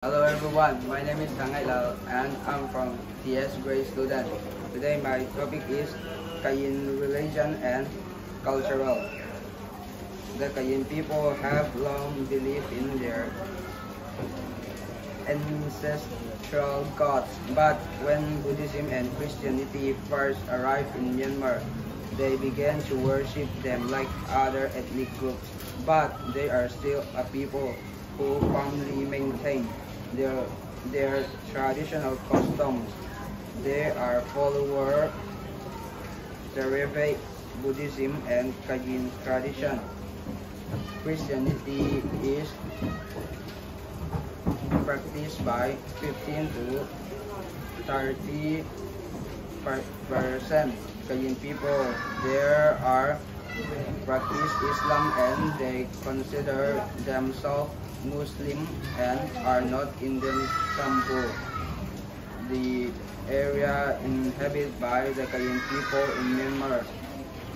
Hello everyone, my name is Tangay Lal and I'm from TS grade student. Today my topic is Kayin religion and cultural. The Kayin people have long believed in their ancestral gods, but when Buddhism and Christianity first arrived in Myanmar, they began to worship them like other ethnic groups, but they are still a people who firmly maintain their traditional customs. They are followers Theravada Buddhism and Kayin tradition. Christianity is practiced by 15 to 30% Kayin people. There are practice Islam and they consider themselves Muslim and are not Indian Sampo. The area inhabited by the Kayin people in Myanmar.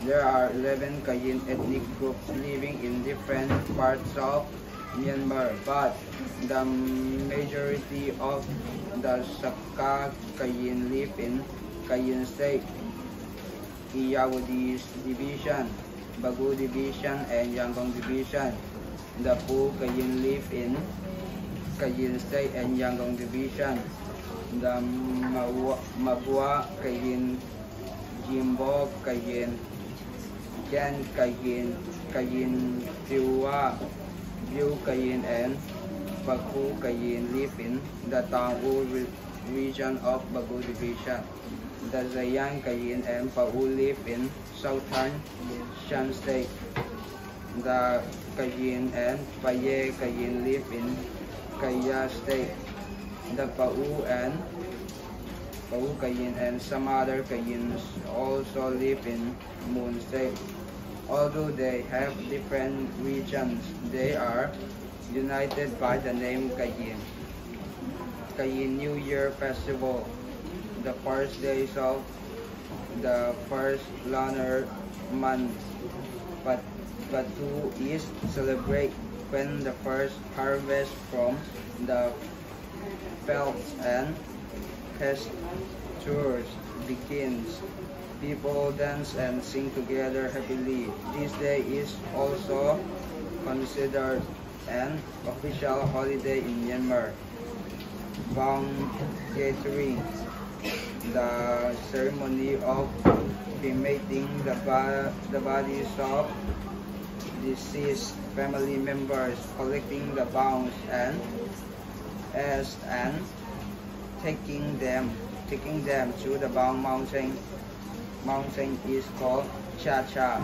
There are 11 Kayin ethnic groups living in different parts of Myanmar, but the majority of the Sakka Kayin live in Kayin state, Irrawaddy division, Bago division, and Yangon division. The Phu Kayin live in Kayin state and Yangon division. The Mabua Kayin, Jimbo Kayin, Jan Kayin, Kayin Tiwa, Biu Kayin, and Baku Kayin live in the Tangwu region of Bago division. The Zayan Kayin and Pau live in southern Shan state. The Kayin and Paye Kayin live in Kaya state. The Pau Kayin and some other Kayins also live in Moon state. Although they have different regions, they are united by the name Kayin. Kayin New Year Festival. The first days of the first lunar month, Batu is celebrated when the first harvest from the fields and pastures begins. People dance and sing together happily. This day is also considered an official holiday in Myanmar. Bang gathering, the ceremony of cremating the bodies of deceased family members, collecting the bones and taking them to the Bang mountain. Mountain is called Cha Cha.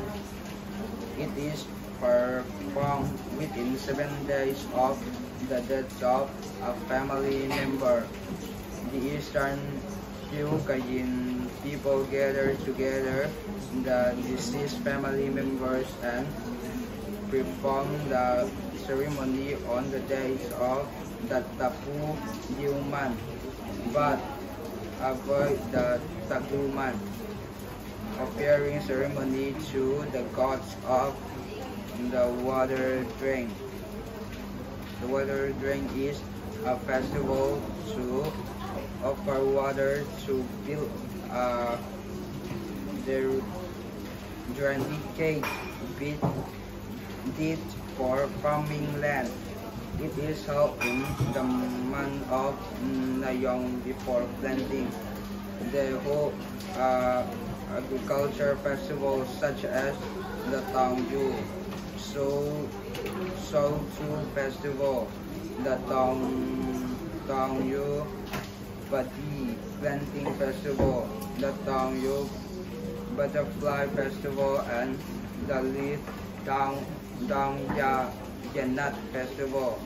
It is performed within 7 days of the death of a family member. The Eastern Phu Kayin people gather together the deceased family members and perform the ceremony on the days of the Tapu Yuman, but avoid the Taguman, offering ceremony to the gods of the water drain. The water drain is a festival to offer water to build their drainage ditch for farming land. It is held in the month of Nayong before planting. They hold agriculture festivals such as the Tangyu Sotu Festival, the Tangyu Badi Planting Festival, the Tangyu Butterfly Festival, and the Leaf Dangya Janat Festival.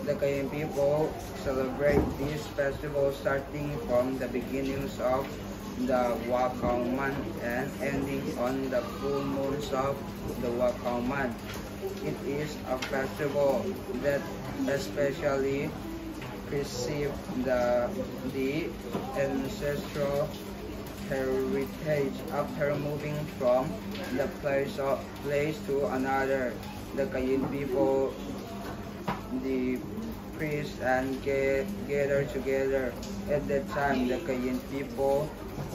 The Kayin people celebrate this festival starting from the beginnings of the Wakang month and ending on the full moons of the Wakang month. It is a festival that especially preserves the ancestral heritage after moving from the place to another. The Kayin people feast and gather together. At that time, the Kayin people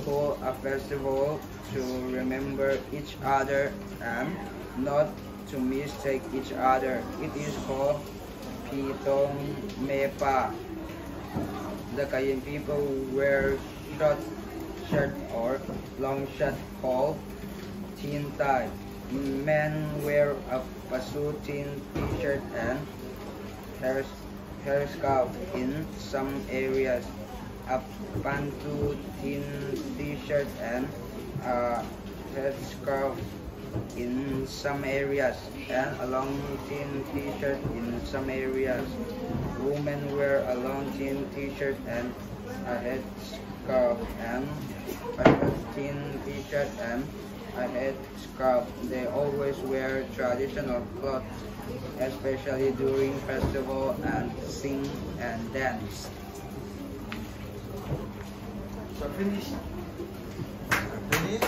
hold a festival to remember each other and not to mistake each other. It is called Pitong Mepa. The Kayin people wear short shirt or long shirt called Tin Tai. Men wear a pasutin t-shirt and hair scarf in some areas, a pantu tin t-shirt and a headscarf in some areas, and a long tin t-shirt in some areas. Women wear a long tin t-shirt and a headscarf and a thin t-shirt and a headscarf. They always wear traditional clothes, especially during festival, and sing and dance. So finish. Finish.